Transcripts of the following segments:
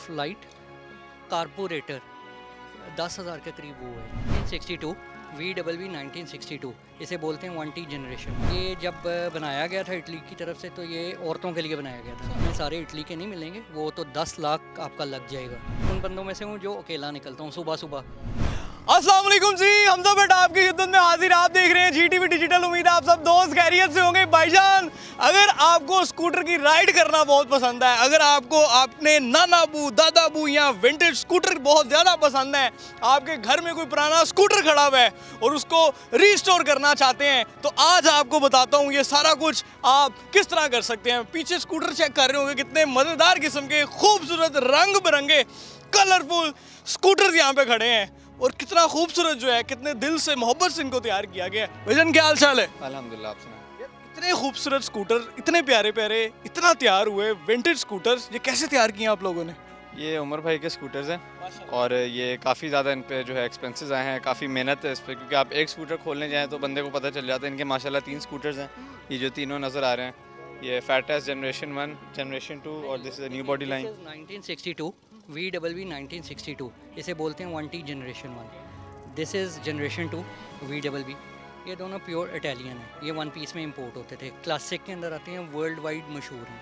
सिर्फ light corporator 10,000 के करीब वो है। 1962 VW 1962 इसे बोलते हैं 1T जनरेशन। ये जब बनाया गया था इटली की तरफ से, तो ये औरतों के लिए बनाया गया था। हमें सारे इटली के नहीं मिलेंगे, वो तो 10 लाख आपका लग जाएगा। उन बंदों में से हूँ जो अकेला निकलता हूँ सुबह सुबह। अस्सलाम वालेकुम जी, हम सब बेटा आपकी खिदमत में हाजिर। आप देख रहे हैं GTV डिजिटल। उम्मीद है आप सब दोस्त खैरियत से होंगे। भाईजान, अगर आपको स्कूटर की राइड करना बहुत पसंद है, अगर आपको आपने नानाबू दादाबू या विंटेज स्कूटर बहुत ज़्यादा पसंद है, आपके घर में कोई पुराना स्कूटर खड़ा हुआ है और उसको रिस्टोर करना चाहते हैं, तो आज आपको बताता हूँ ये सारा कुछ आप किस तरह कर सकते हैं। पीछे स्कूटर चेक कर रहे होंगे, कितने मज़ेदार किस्म के खूबसूरत रंग बिरंगे कलरफुल स्कूटर यहाँ पे खड़े हैं और कितना खूबसूरत जो है, कितने दिल से मोहब्बत से इनको तैयार किया गया है। भाईजान क्या हाल चाल है? अल्हम्दुलिल्लाह, आप सुनाएं। इतने खूबसूरत स्कूटर, इतने प्यारे प्यारे, इतना तैयार हुए विंटेज स्कूटर्स, ये कैसे तैयार किए आप लोगों ने? ये उमर भाई के स्कूटर्स हैं और ये काफ़ी ज़्यादा इन पे जो है एक्सपेंसेस आए हैं, काफ़ी मेहनत है इस पर, क्योंकि आप एक स्कूटर खोलने जाएँ तो बंदे को पता चल जाता है। इनके माशाल्लाह 3 स्कूटर्स हैं, ये जो तीनों नज़र आ रहे हैं। ये फैटेस्ट जनरेशन 1, जनरेशन 2 और this is new body line. 1962 VW 1962 इसे बोलते हैं 1T generation 1। This is generation 2 VW। ये दोनों प्योर इटालियन है। ये 1 पीस में इंपोर्ट होते थे, क्लासिक के अंदर आते हैं, वर्ल्ड वाइड मशहूर हैं,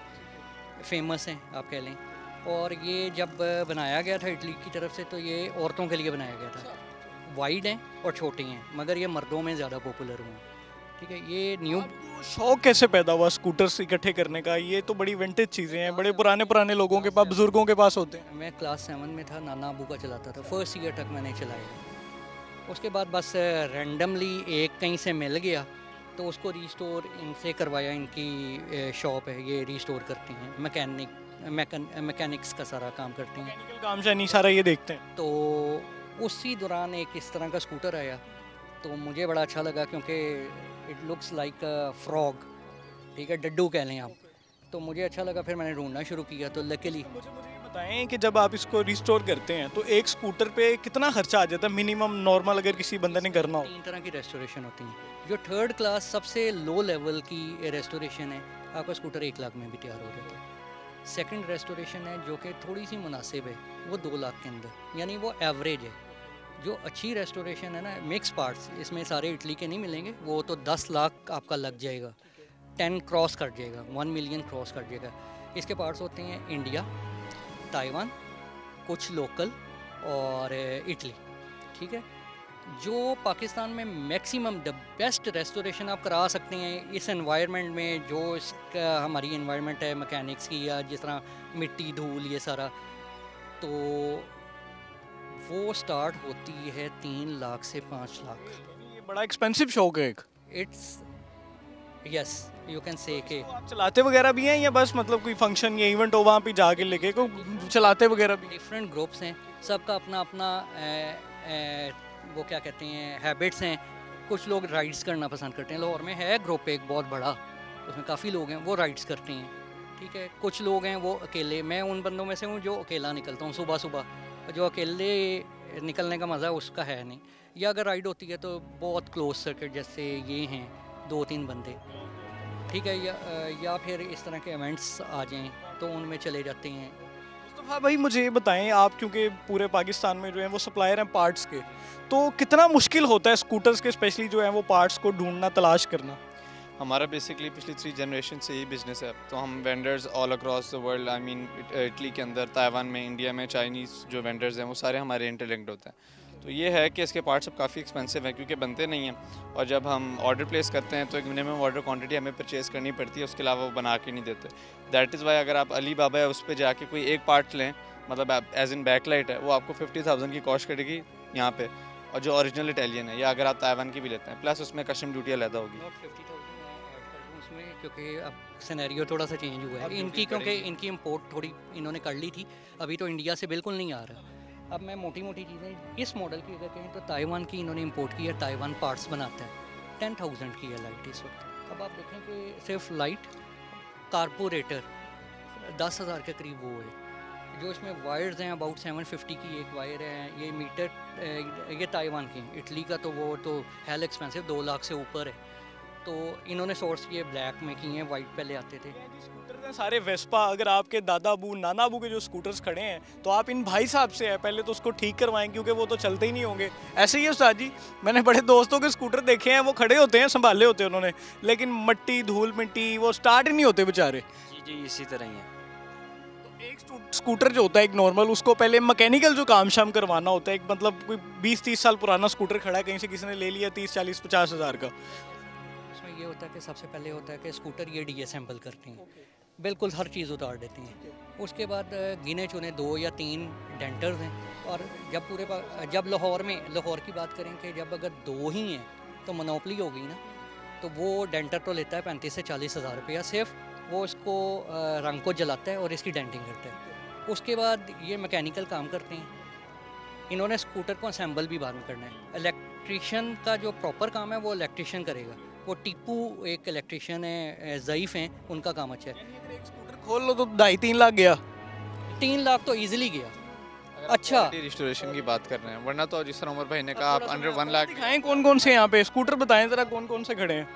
फेमस हैं आप कह लें। और ये जब बनाया गया था इटली की तरफ से, तो ये औरतों के लिए बनाया गया था। वाइड हैं और छोटी हैं, मगर ये मर्दों में ज़्यादा पॉपुलर हुए हैं। ठीक है, ये न्यू शौक कैसे पैदा हुआ स्कूटर्स इकट्ठे करने का? ये तो बड़ी विंटेज चीज़ें हैं, बड़े पुराने पुराने लोगों के पास, बुजुर्गों के पास होते हैं। मैं क्लास 7 में था, नाना अबू का चलाता था, फर्स्ट ईयर तक मैंने चलाया। उसके बाद बस रैंडमली एक कहीं से मिल गया, तो उसको रिस्टोर इनसे करवाया। इनकी शॉप है, ये रिस्टोर करती हैं, मैकेनिक्स का सारा काम करती हैं, मैकेनिकल काम शानी सारा ये देखते हैं। तो उसी दौरान एक इस तरह का स्कूटर आया, तो मुझे बड़ा अच्छा लगा, क्योंकि it looks like a frog, ठीक है, डड्डू कह लें आप। तो मुझे अच्छा लगा, फिर मैंने ढूंढना शुरू किया, तो लकीली। मुझे ये बताएं कि जब आप इसको रिस्टोर करते हैं तो एक स्कूटर पे कितना खर्चा आ जाता है मिनिमम, नॉर्मल अगर किसी बंदे ने करना हो? 3 तरह की रेस्टोरेशन होती हैं। जो थर्ड क्लास सबसे लो लेवल की रेस्टोरेशन है, आपका स्कूटर 1 लाख में भी तैयार हो जाता है। सेकंड रेस्टोरेशन है जो कि थोड़ी सी मुनासिब है, वो 2 लाख के अंदर, यानी वो एवरेज है। जो अच्छी रेस्टोरेशन है ना, मिक्स पार्ट्स, इसमें सारे इटली के नहीं मिलेंगे, वो तो 10 लाख आपका लग जाएगा, 10 क्रॉस कर जाएगा, 1 मिलियन क्रॉस कर जाएगा। इसके पार्ट्स होते हैं इंडिया, ताइवान, कुछ लोकल और इटली। ठीक है, जो पाकिस्तान में मैक्सिमम द बेस्ट रेस्टोरेशन आप करा सकते हैं इस एनवायरनमेंट में, जो इसका हमारी एनवायरनमेंट है मैकेनिक्स की, या जिस तरह मिट्टी धूल ये सारा, तो वो स्टार्ट होती है 3 लाख से 5 लाख। ये बड़ा एक्सपेंसिव शौक है एक। It's yes, you can say के। आप चलाते वगैरह भी हैं या बस मतलब कोई फंक्शन या इवेंट हो वहाँ पे जाके लेके को चलाते वगैरह भी? डिफरेंट ग्रुप्स हैं, सबका अपना अपना वो क्या कहते हैं हैबिट्स हैं। कुछ लोग राइड्स करना पसंद करते हैं, लाहौर में है ग्रुप एक बहुत बड़ा, उसमें काफ़ी लोग हैं, वो राइड्स करते हैं। ठीक है, कुछ लोग हैं वो अकेले, मैं उन बंदों में से हूँ जो अकेला निकलता हूँ सुबह सुबह। जो अकेले निकलने का मज़ा उसका है नहीं, या अगर राइड होती है तो बहुत क्लोज सर्किट, जैसे ये हैं 2-3 बंदे, ठीक है, या फिर इस तरह के इवेंट्स आ जाएं तो उनमें चले जाते हैं। मुस्तफ़ा भाई, मुझे ये बताएं, आप क्योंकि पूरे पाकिस्तान में जो है वो सप्लायर हैं पार्ट्स के, तो कितना मुश्किल होता है स्कूटर्स के स्पेशली जो है वो पार्ट्स को ढूंढना, तलाश करना? हमारा बेसिकली पिछली 3 जनरेशन से ही बिज़नेस है, तो हम vendors all across the world, I mean Italy के अंदर, ताइवान में, इंडिया में, चाइनीज़ जो वेंडर्स हैं वो सारे हमारे इंटरलिंक्ड होते हैं। तो ये है कि इसके पार्ट्स अब काफ़ी एक्सपेंसिव हैं क्योंकि बनते नहीं हैं, और जब हम ऑर्डर प्लेस करते हैं तो एक मिनिमम ऑर्डर क्वांटिटी हमें परचेज़ करनी पड़ती है, उसके अलावा वो बना के नहीं देते। दैट इज़ वाई अगर आप अली बाबा है उस पर जाके कोई एक पार्ट लें, मतलब एज इन बैकलाइट है, वो आपको 50,000 की कॉस्ट करेगी यहाँ पे, और जो ओरिजिनल इटालियन है, या अगर आप ताइवान की भी लेते हैं, प्लस उसमें कस्टम ड्यूटी अलग होगी। 50,000 उसमें, क्योंकि अब सिनेरियो थोड़ा सा चेंज हुआ है इनकी, क्योंकि इनकी इंपोर्ट थोड़ी इन्होंने कर ली थी, अभी तो इंडिया से बिल्कुल नहीं आ रहा। अब मैं मोटी मोटी चीज़ें इस मॉडल की अगर कहें तो ताइवान की इन्होंने इंपोर्ट की है, ताइवान पार्ट्स बनाता है, 10,000 की है लाइट इस वक्त। अब आप देखें कि सिर्फ लाइट कारपोरेटर 10,000 के करीब वो है। जो इसमें वायर्स हैं अबाउट 750 की एक वायर है, ये मीटर ये ताइवान की, इटली का तो वो तो हेल एक्सपेंसिव 2 लाख से ऊपर है। तो इन्होंने सोर्स किए ब्लैक में किए हैं, वाइट पहले आते थे। स्कूटर सारे वेस्पा, अगर आपके दादा अबू नाना अबू के जो स्कूटर्स खड़े हैं तो आप इन भाई साहब से है पहले तो उसको ठीक करवाएं, क्योंकि वो तो चलते ही नहीं होंगे। ऐसे ही है उस्ताद जी, मैंने बड़े दोस्तों के स्कूटर देखे हैं, वो खड़े होते हैं, संभाले होते हैं उन्होंने, लेकिन मट्टी धूल मिट्टी वो स्टार्ट ही नहीं होते बेचारे। जी इसी तरह ही है। तो एक स्कूटर जो होता है एक नॉर्मल, उसको पहले मैकेनिकल जो काम शाम करवाना होता है, एक मतलब कोई 20-30 साल पुराना स्कूटर खड़ा है, कहीं से किसी ने ले लिया 30-40-50 हज़ार का, उसमें ये होता है कि सबसे पहले होता है कि स्कूटर ये डीअसेंबल करते हैं, बिल्कुल हर चीज़ उतार देते हैं। उसके बाद गिने चुने 2 या 3 डेंटर्स हैं, और जब जब लाहौर की बात करें कि जब अगर 2 ही हैं तो मोनोपली हो गई ना, तो वो डेंटर तो लेता है 35 से 40 हज़ार रुपया सिर्फ, वो इसको रंग को जलाता है और इसकी डेंटिंग करता है। उसके बाद ये मैकेनिकल काम करते हैं, इन्होंने स्कूटर को असेंबल भी बाद में करना है। इलेक्ट्रिशियन का जो प्रॉपर काम है वो इलेक्ट्रिशियन करेगा, वो टीपू एक इलेक्ट्रिशियन है, ज़ईफ़ हैं, उनका काम अच्छा है। एक स्कूटर खोल लो तो 2.5-3 लाख गया, 3 लाख तो इजीली गया। अच्छा, रिस्टोरेशन की बात कर रहे हैं, वरना तो जिस तरह उमर भाई ने कहा आप अंडर 1 लाख दिखाएं कौन कौन से यहाँ पे स्कूटर बताएं ज़रा, कौन कौन से खड़े हैं,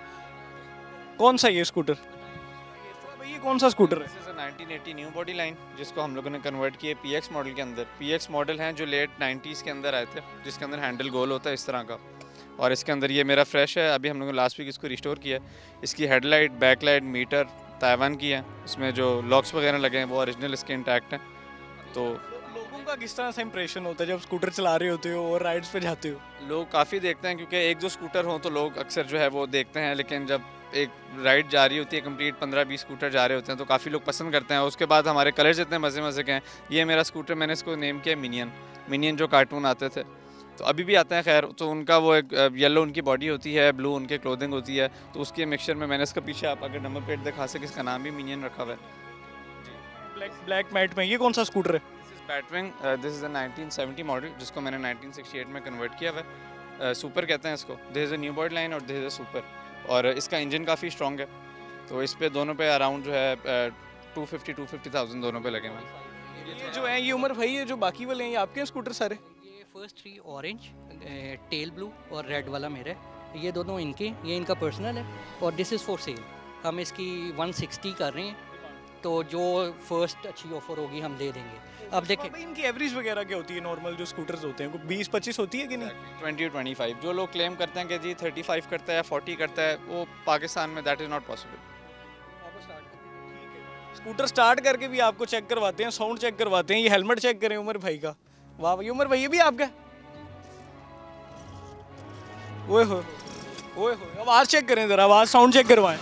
कौन सा ये स्कूटर भाई, ये कौन सा स्कूटर है? 1980 न्यू बॉडी लाइन, जिसको हम लोगों ने कन्वर्ट किया PX मॉडल के अंदर। PX मॉडल हैं जो लेट 90s के अंदर आए थे, जिसके अंदर हैंडल गोल होता है इस तरह का, और इसके अंदर ये मेरा फ्रेश है, अभी हम लोगों ने लास्ट वीक इसको रिस्टोर किया। इसकी हेडलाइट, बैकलाइट, मीटर ताइवान की है, इसमें जो लॉक्स वगैरह लगे हैं वो ओरिजिनल इसके इंटैक्ट हैं। तो लोगों का किस तरह से इंप्रेशन होता है जब स्कूटर चला रहे होते हो और राइड्स पे जाते हो? लोग काफ़ी देखते हैं, क्योंकि एक दो स्कूटर हो तो लोग अक्सर जो है वो देखते हैं, लेकिन जब एक राइड जा रही होती है कंप्लीट, 15-20 स्कूटर जा रहे होते हैं, तो काफ़ी लोग पसंद करते हैं। उसके बाद हमारे कलर्स इतने मज़े मज़े के हैं। ये मेरा स्कूटर, मैंने इसको नेम किया मिनियन जो कार्टून आते थे, तो अभी भी आते हैं खैर, तो उनका वो एक येलो उनकी बॉडी होती है, ब्लू उनके क्लोथिंग होती है, तो उसके मिक्सचर में मैंने इसका पीछे आप अगर नंबर प्लेट दिखा सके, इसका नाम भी मिनियन रखा हुआ है। ब्लैक मैट में ये कौन सा स्कूटर है? बैटविंग, दिस इज़ अ 1970 मॉडल, जिसको मैंने 1968 में कन्वर्ट किया हुआ है। सुपर कहते हैं इसको। This is a new body line और दिस इज़ अ सुपर, और इसका इंजन काफ़ी स्ट्रॉन्ग है, तो इस पे दोनों पे अराउंड जो है 250,000 दोनों पे लगे हुए हैं। ये जो है ये उमर भाई, ये जो बाकी वाले हैं ये आपके हैं स्कूटर सारे? ये फर्स्ट 3 ऑरेंज, टेल ब्लू और रेड वाला मेरा है, ये दोनों इनके, ये इनका पर्सनल है, और दिस इज़ फॉर सेल। हम इसकी 160 कर रहे हैं, तो जो फर्स्ट अच्छी ऑफर होगी हम दे देंगे। अब देखें भाई इनकी एवरेज वगैरह क्या होती है नॉर्मल जो स्कूटर्स होते हैं, 20-25 होती है कि नहीं? 20-25, जो लोग क्लेम करते हैं कि जी 35 करता है या 40 करता है, वो पाकिस्तान में that is not possible. Scooter start करके भी आपको चेक करवाते हैं, साउंड चेक करवाते हैं। ये हेलमेट चेक करें उमर भाई का, वाह भाई उमर भाई, ये भी आपका? ओए हो आवाज़ चेक करें ज़रा, आवाज़ साउंड चेक करवाएं।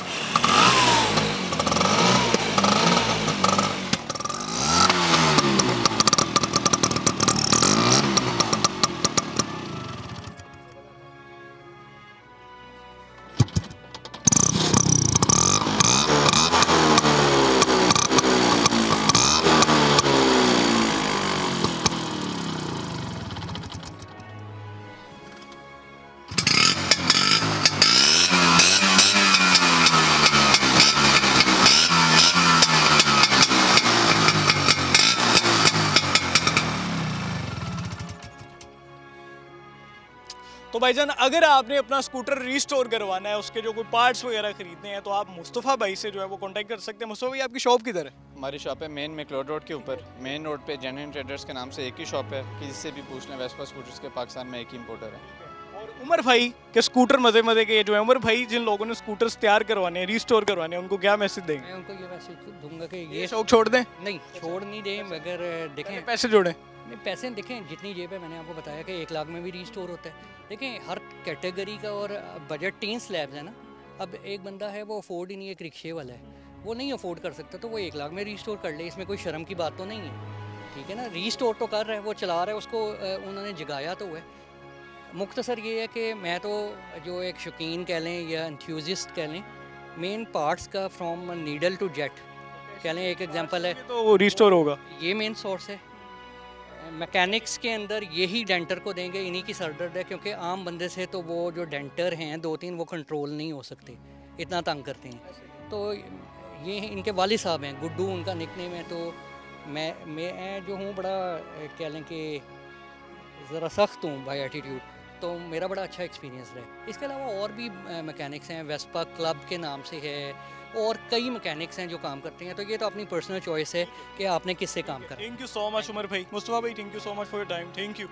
तो भाईजान अगर आपने अपना स्कूटर रीस्टोर करवाना है, उसके जो कोई पार्ट्स वगैरह खरीदने हैं, तो आप मुस्तफ़ा भाई से जो है वो कांटेक्ट कर सकते हैं। मुस्तफ़ा भाई आपकी शॉप किधर है? हमारी शॉप है मेन मैक्लोड रोड के ऊपर, मेन रोड पे जेन्युइन ट्रेडर्स के नाम से एक ही शॉप है, किसी से भी पूछ लें, वेस्पा स्कूटर्स के पाकिस्तान में एक ही इंपोर्टर है। और उमर भाई के स्कूटर मज़े के जो है, उमर भाई जिन लोगों ने स्कूटर्स तैयार करवाने हैं, रीस्टोर करवाने हैं, उनको क्या मैसेज देंगे? मैं उनको ये मैसेज दूंगा कि ये ये शौक छोड़ दें, नहीं छोड़ नहीं दें, मगर देखें पैसे जोड़ें। नहीं, पैसे देखें जितनी जेब है, मैंने आपको बताया कि 1 लाख में भी रीस्टोर होता है। देखें हर कैटेगरी का और बजट 3 स्लैब्स है ना। अब एक बंदा है वो अफोर्ड ही नहीं, एक रिक्शे वाला है, वो नहीं अफोर्ड कर सकता, तो वो 1 लाख में रीस्टोर कर ले, इसमें कोई शर्म की बात तो नहीं है, ठीक है ना। रीस्टोर तो कर रहा है, वो चला रहा है, उसको उन्होंने जगाया तो है। मुख्तसर ये है कि मैं तो जो एक शौकीन कह लें या एंथ्यूजिस्ट कह लें, मेन पार्ट्स का फ्रॉम नीडल टू जेट कह लें, एक एग्जांपल है, तो वो रीस्टोर होगा, ये मेन सोर्स है। मैकेनिक्स के अंदर यही डेंटर को देंगे, इन्हीं की सरदर्द है, क्योंकि आम बंदे से तो वो जो डेंटर हैं 2-3 वो कंट्रोल नहीं हो सकते, इतना तंग करते हैं। तो ये इनके वालिद साहब हैं, गुड्डू उनका निकनेम है। तो मैं जो हूँ बड़ा कह लें कि ज़रा सख्त हूँ बाय एटीट्यूड, तो मेरा बड़ा अच्छा एक्सपीरियंस रहा। इसके अलावा और भी मैकेनिक्स हैं, वेस्पा क्लब के नाम से है, और कई मैकेनिक्स हैं जो काम करते हैं। तो ये तो अपनी पर्सनल चॉइस है कि आपने किससे काम करना। Thank you so much Umar भाई, मुस्तफा भाई, thank you so much for your time, thank you.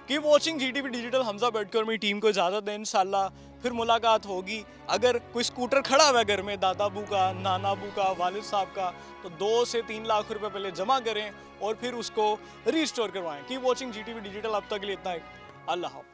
Keep watching GTV digital. हमजा बैठकर मेरी टीम को इजाज़त दें, इंशाल्लाह फिर मुलाकात होगी। अगर कोई स्कूटर खड़ा हुआ है घर में, दादा अबू का, नाना अबू का, वालिद साहब का, तो 2 से 3 लाख रुपए पहले जमा करें और फिर उसको रीस्टोर करवाएं। Keep watching GTV digital. अब तक के लिए इतना ही, अल्लाह हाफ़िज़।